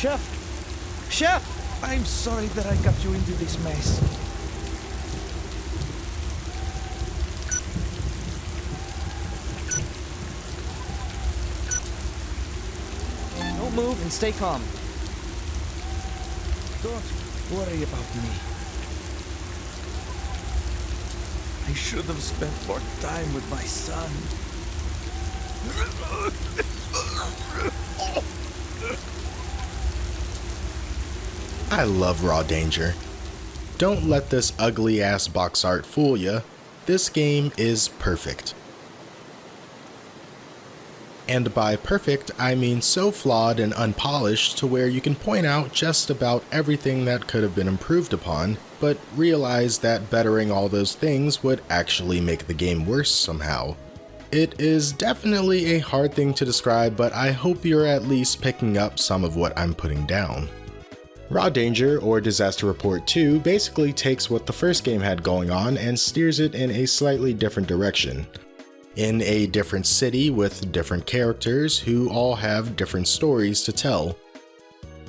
Chef! Chef! I'm sorry that I got you into this mess. Don't move and stay calm. Don't worry about me. I should have spent more time with my son. I love Raw Danger. Don't let this ugly ass box art fool ya. This game is perfect. And by perfect, I mean so flawed and unpolished to where you can point out just about everything that could have been improved upon, but realize that bettering all those things would actually make the game worse somehow. It is definitely a hard thing to describe, but I hope you're at least picking up some of what I'm putting down. Raw Danger, or Disaster Report 2, basically takes what the first game had going on and steers it in a slightly different direction. In a different city with different characters who all have different stories to tell.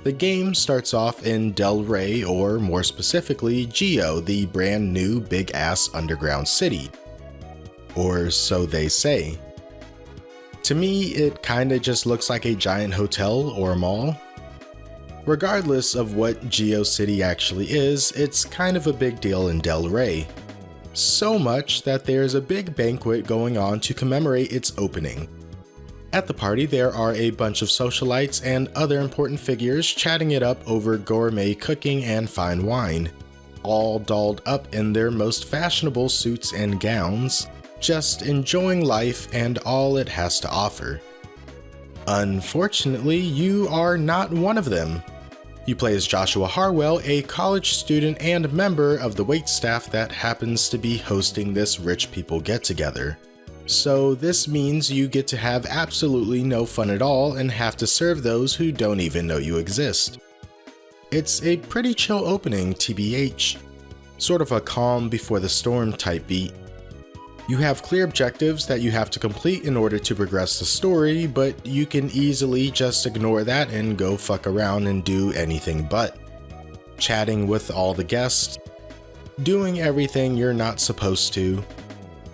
The game starts off in Del Rey, or more specifically, Geo, the brand new big-ass underground city. Or so they say. To me, it kinda just looks like a giant hotel or mall. Regardless of what Geo City actually is, it's kind of a big deal in Del Rey. So much that there's a big banquet going on to commemorate its opening. At the party, there are a bunch of socialites and other important figures chatting it up over gourmet cooking and fine wine, all dolled up in their most fashionable suits and gowns, just enjoying life and all it has to offer. Unfortunately, you are not one of them. You play as Joshua Harwell, a college student and member of the waitstaff that happens to be hosting this rich people get-together. So this means you get to have absolutely no fun at all and have to serve those who don't even know you exist. It's a pretty chill opening, TBH. Sort of a calm before the storm type beat. You have clear objectives that you have to complete in order to progress the story, but you can easily just ignore that and go fuck around and do anything but. Chatting with all the guests, doing everything you're not supposed to,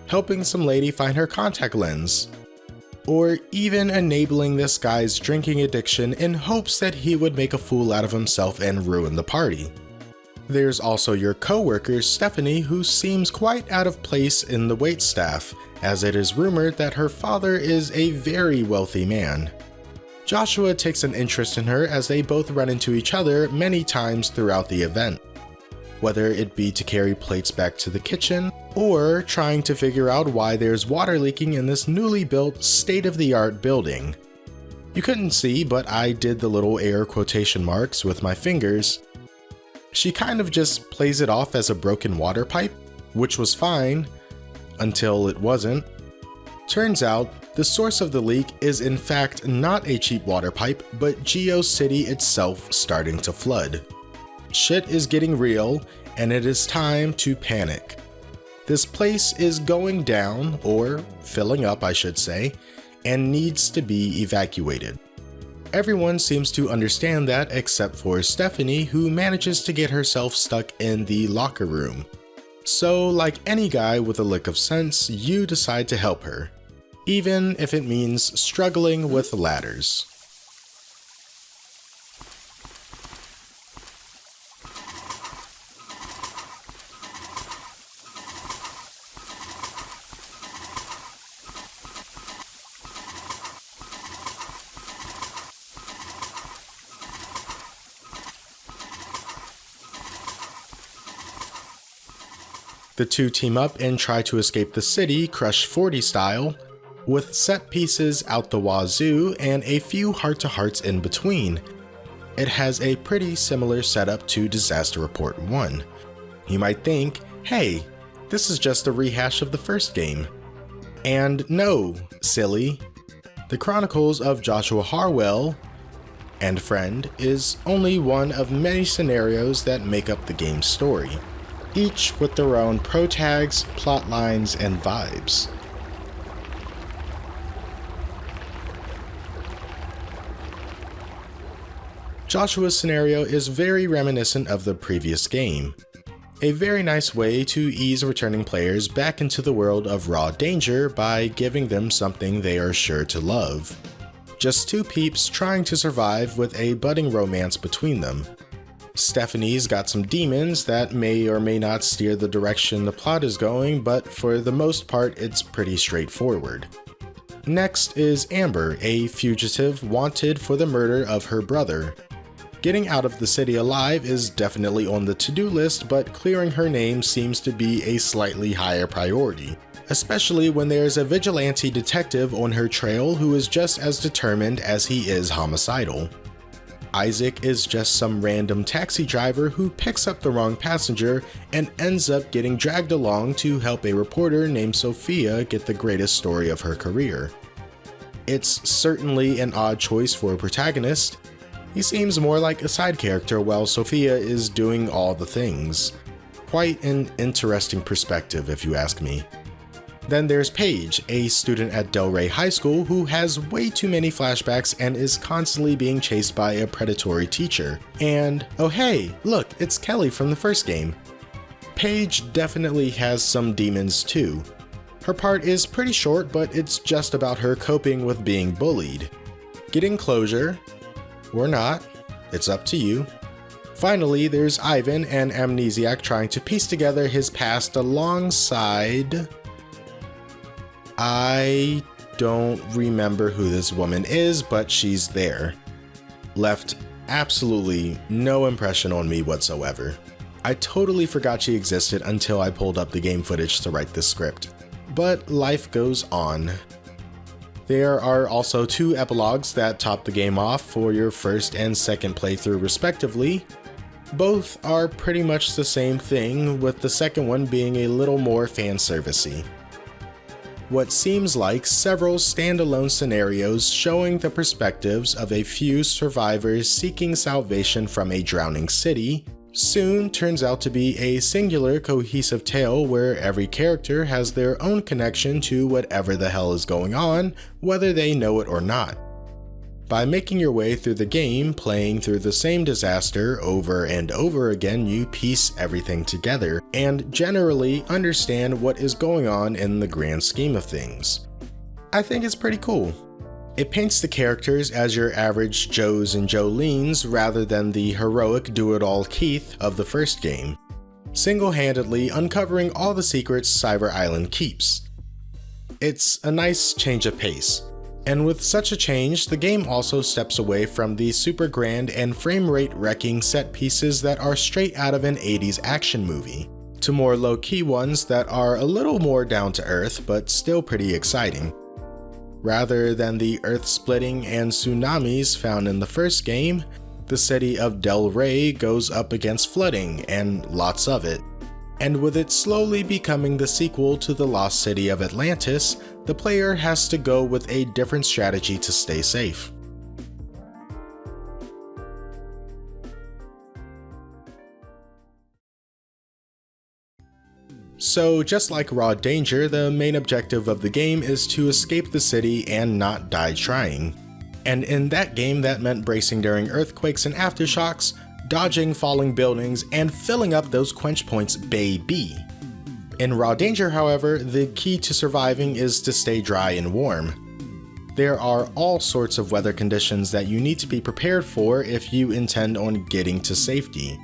helping some lady find her contact lens, or even enabling this guy's drinking addiction in hopes that he would make a fool out of himself and ruin the party. There's also your co-worker Stephanie, who seems quite out of place in the waitstaff, as it is rumored that her father is a very wealthy man. Joshua takes an interest in her as they both run into each other many times throughout the event, whether it be to carry plates back to the kitchen, or trying to figure out why there's water leaking in this newly built, state-of-the-art building. You couldn't see, but I did the little air quotation marks with my fingers. She kind of just plays it off as a broken water pipe, which was fine, until it wasn't. Turns out, the source of the leak is in fact not a cheap water pipe, but Geo City itself starting to flood. Shit is getting real, and it is time to panic. This place is going down, or filling up I should say, and needs to be evacuated. Everyone seems to understand that except for Stephanie, who manages to get herself stuck in the locker room. So, like any guy with a lick of sense, you decide to help her, even if it means struggling with ladders. The two team up and try to escape the city, Crush 40 style, with set pieces out the wazoo and a few heart-to-hearts in between. It has a pretty similar setup to Disaster Report 1. You might think, hey, this is just a rehash of the first game. And no, silly. The Chronicles of Joshua Harwell and Friend is only one of many scenarios that make up the game's story, each with their own pro-tags, plot lines, and vibes. Joshua's scenario is very reminiscent of the previous game. A very nice way to ease returning players back into the world of Raw Danger by giving them something they are sure to love. Just two peeps trying to survive with a budding romance between them. Stephanie's got some demons that may or may not steer the direction the plot is going, but for the most part it's pretty straightforward. Next is Amber, a fugitive wanted for the murder of her brother. Getting out of the city alive is definitely on the to-do list, but clearing her name seems to be a slightly higher priority, especially when there's a vigilante detective on her trail who is just as determined as he is homicidal. Isaac is just some random taxi driver who picks up the wrong passenger and ends up getting dragged along to help a reporter named Sophia get the greatest story of her career. It's certainly an odd choice for a protagonist. He seems more like a side character while Sophia is doing all the things. Quite an interesting perspective if you ask me. Then there's Paige, a student at Delray High School who has way too many flashbacks and is constantly being chased by a predatory teacher. And, oh hey, look, it's Kelly from the first game. Paige definitely has some demons too. Her part is pretty short, but it's just about her coping with being bullied. Getting closure, or not, it's up to you. Finally, there's Ivan, an amnesiac trying to piece together his past alongside... I don't remember who this woman is, but she's there. Left absolutely no impression on me whatsoever. I totally forgot she existed until I pulled up the game footage to write this script. But life goes on. There are also two epilogues that top the game off for your first and second playthrough respectively. Both are pretty much the same thing, with the second one being a little more fan-servicey. What seems like several standalone scenarios showing the perspectives of a few survivors seeking salvation from a drowning city soon turns out to be a singular cohesive tale where every character has their own connection to whatever the hell is going on, whether they know it or not. By making your way through the game, playing through the same disaster over and over again, you piece everything together and generally understand what is going on in the grand scheme of things. I think it's pretty cool. It paints the characters as your average Joes and Jolenes rather than the heroic do-it-all Keith of the first game, single-handedly uncovering all the secrets Cyber Island keeps. It's a nice change of pace. And with such a change, the game also steps away from the super grand and frame rate wrecking set pieces that are straight out of an 80s action movie, to more low-key ones that are a little more down to earth but still pretty exciting. Rather than the earth-splitting and tsunamis found in the first game, the city of Delray goes up against flooding, and lots of it. And with it slowly becoming the sequel to the lost city of Atlantis, the player has to go with a different strategy to stay safe. So just like Raw Danger, the main objective of the game is to escape the city and not die trying. And in that game that meant bracing during earthquakes and aftershocks, dodging falling buildings, and filling up those quench points, baby. In Raw Danger, however, the key to surviving is to stay dry and warm. There are all sorts of weather conditions that you need to be prepared for if you intend on getting to safety.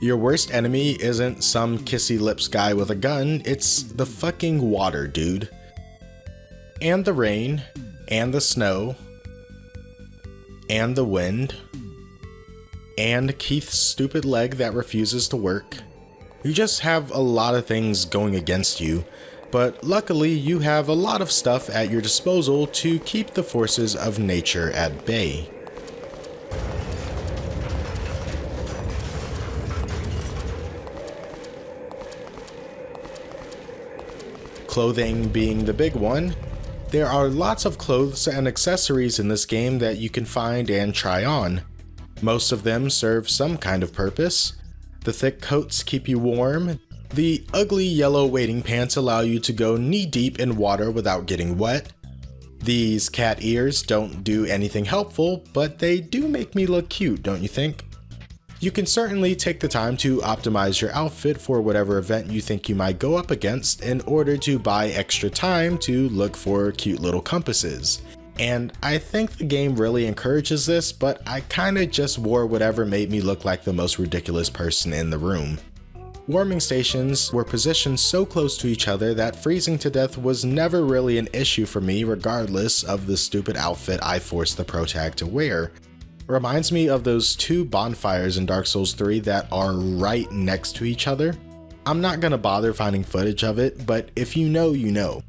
Your worst enemy isn't some kissy lips guy with a gun, it's the fucking water, dude. And the rain, and the snow, and the wind, and Keith's stupid leg that refuses to work. You just have a lot of things going against you, but luckily you have a lot of stuff at your disposal to keep the forces of nature at bay. Clothing being the big one, there are lots of clothes and accessories in this game that you can find and try on. Most of them serve some kind of purpose. The thick coats keep you warm. The ugly yellow wading pants allow you to go knee-deep in water without getting wet. These cat ears don't do anything helpful, but they do make me look cute, don't you think? You can certainly take the time to optimize your outfit for whatever event you think you might go up against in order to buy extra time to look for cute little compasses. And I think the game really encourages this, but I kinda just wore whatever made me look like the most ridiculous person in the room. Warming stations were positioned so close to each other that freezing to death was never really an issue for me regardless of the stupid outfit I forced the protag to wear. Reminds me of those two bonfires in Dark Souls 3 that are right next to each other. I'm not gonna bother finding footage of it, but if you know, you know.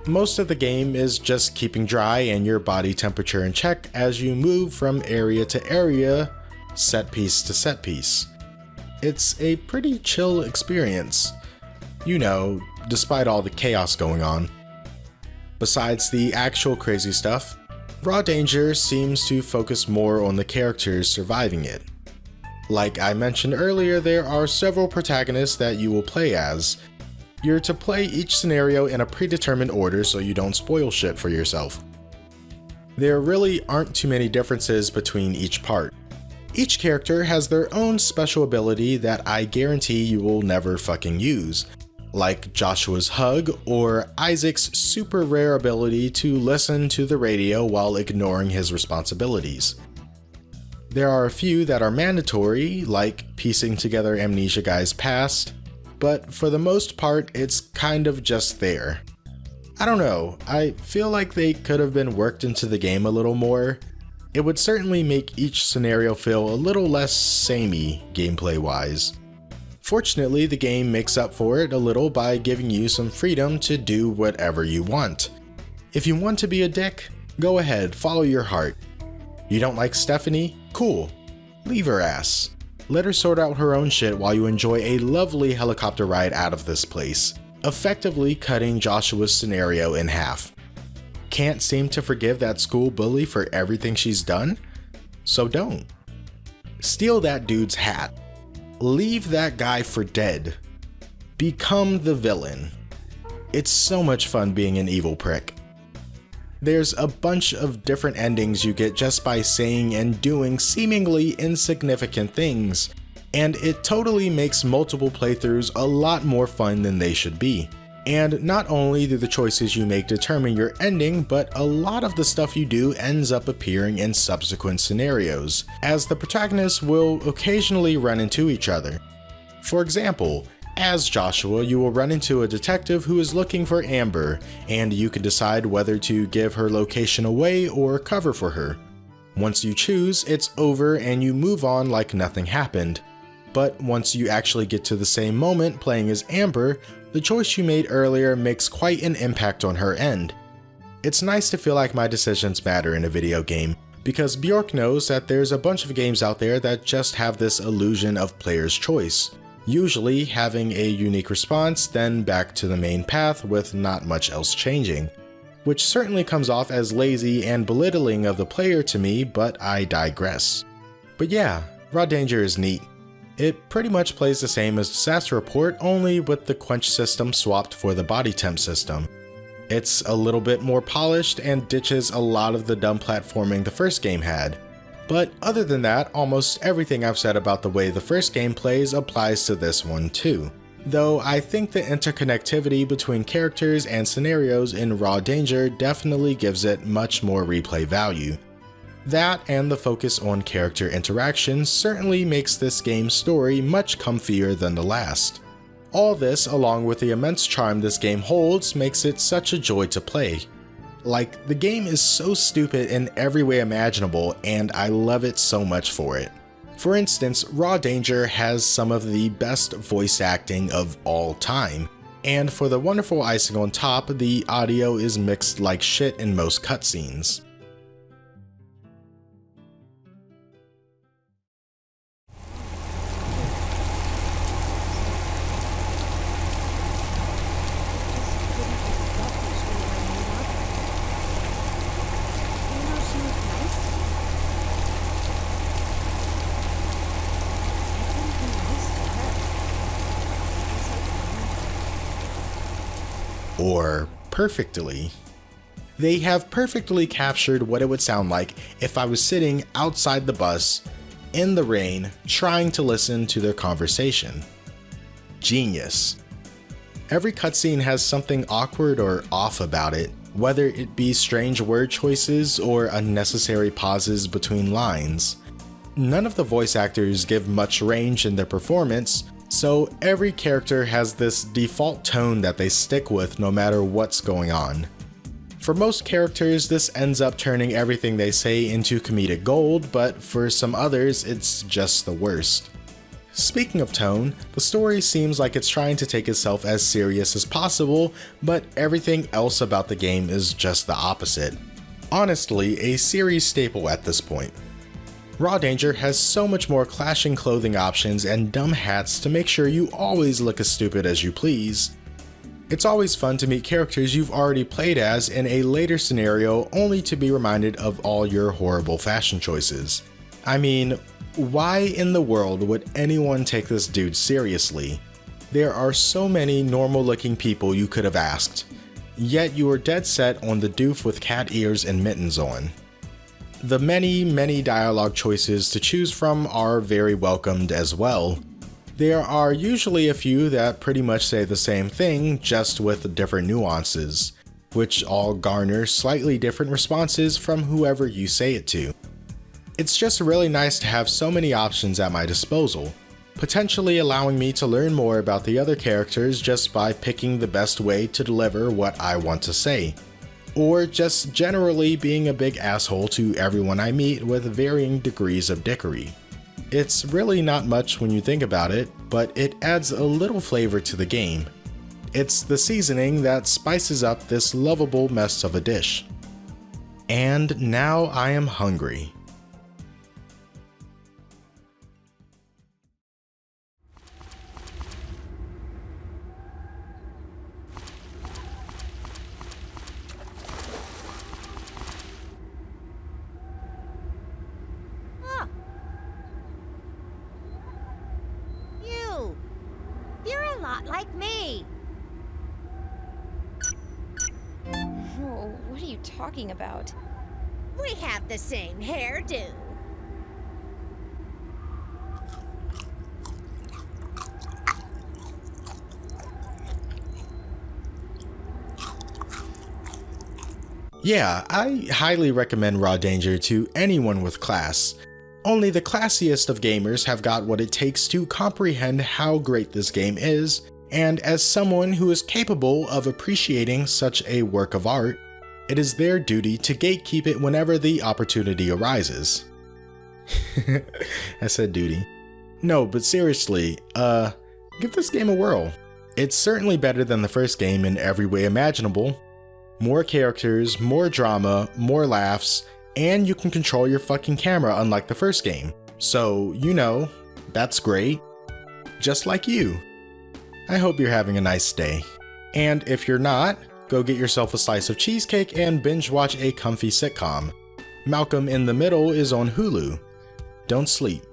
Most of the game is just keeping dry and your body temperature in check as you move from area to area, set piece to set piece. It's a pretty chill experience, you know, despite all the chaos going on. Besides the actual crazy stuff, Raw Danger seems to focus more on the characters surviving it. Like I mentioned earlier, there are several protagonists that you will play as. You're to play each scenario in a predetermined order so you don't spoil shit for yourself. There really aren't too many differences between each part. Each character has their own special ability that I guarantee you will never fucking use, like Joshua's hug or Isaac's super rare ability to listen to the radio while ignoring his responsibilities. There are a few that are mandatory, like piecing together Amnesia Guy's past, but for the most part it's kind of just there. I don't know, I feel like they could have been worked into the game a little more. It would certainly make each scenario feel a little less samey gameplay wise. Fortunately, the game makes up for it a little by giving you some freedom to do whatever you want. If you want to be a dick, go ahead, follow your heart. You don't like Stephanie? Cool. Leave her ass. Let her sort out her own shit while you enjoy a lovely helicopter ride out of this place, effectively cutting Joshua's scenario in half. Can't seem to forgive that school bully for everything she's done? So don't. Steal that dude's hat. Leave that guy for dead. Become the villain. It's so much fun being an evil prick. There's a bunch of different endings you get just by saying and doing seemingly insignificant things, and it totally makes multiple playthroughs a lot more fun than they should be. And not only do the choices you make determine your ending, but a lot of the stuff you do ends up appearing in subsequent scenarios, as the protagonists will occasionally run into each other. For example, as Joshua, you will run into a detective who is looking for Amber, and you can decide whether to give her location away or cover for her. Once you choose, it's over and you move on like nothing happened. But once you actually get to the same moment playing as Amber, the choice you made earlier makes quite an impact on her end. It's nice to feel like my decisions matter in a video game, because Bjork knows that there's a bunch of games out there that just have this illusion of player's choice, usually having a unique response, then back to the main path with not much else changing, which certainly comes off as lazy and belittling of the player to me, but I digress. But yeah, Raw Danger is neat. It pretty much plays the same as Disaster Report, only with the quench system swapped for the body temp system. It's a little bit more polished and ditches a lot of the dumb platforming the first game had. But other than that, almost everything I've said about the way the first game plays applies to this one too. Though I think the interconnectivity between characters and scenarios in Raw Danger definitely gives it much more replay value. That and the focus on character interaction certainly makes this game's story much comfier than the last. All this, along with the immense charm this game holds, makes it such a joy to play. Like, the game is so stupid in every way imaginable, and I love it so much for it. For instance, Raw Danger has some of the best voice acting of all time, and for the wonderful icing on top, the audio is mixed like shit in most cutscenes. Or perfectly. They have perfectly captured what it would sound like if I was sitting outside the bus, in the rain, trying to listen to their conversation. Genius. Every cutscene has something awkward or off about it, whether it be strange word choices or unnecessary pauses between lines. None of the voice actors give much range in their performance, so every character has this default tone that they stick with no matter what's going on. For most characters, this ends up turning everything they say into comedic gold, but for some others, it's just the worst. Speaking of tone, the story seems like it's trying to take itself as serious as possible, but everything else about the game is just the opposite. Honestly, a series staple at this point. Raw Danger has so much more clashing clothing options and dumb hats to make sure you always look as stupid as you please. It's always fun to meet characters you've already played as in a later scenario only to be reminded of all your horrible fashion choices. I mean, why in the world would anyone take this dude seriously? There are so many normal looking people you could have asked, yet you were dead set on the doof with cat ears and mittens on. The many dialogue choices to choose from are very welcomed as well. There are usually a few that pretty much say the same thing, just with different nuances, which all garner slightly different responses from whoever you say it to. It's just really nice to have so many options at my disposal, potentially allowing me to learn more about the other characters just by picking the best way to deliver what I want to say, or just generally being a big asshole to everyone I meet with varying degrees of dickery. It's really not much when you think about it, but it adds a little flavor to the game. It's the seasoning that spices up this lovable mess of a dish. And now I am hungry. You're a lot like me. Oh, what are you talking about? We have the same hairdo. Yeah, I highly recommend Raw Danger to anyone with class. Only the classiest of gamers have got what it takes to comprehend how great this game is, and as someone who is capable of appreciating such a work of art, it is their duty to gatekeep it whenever the opportunity arises. I said duty. No, but seriously, give this game a whirl. It's certainly better than the first game in every way imaginable. More characters, more drama, more laughs, and you can control your fucking camera unlike the first game. So, you know, that's great. Just like you. I hope you're having a nice day. And if you're not, go get yourself a slice of cheesecake and binge watch a comfy sitcom. Malcolm in the Middle is on Hulu. Don't sleep.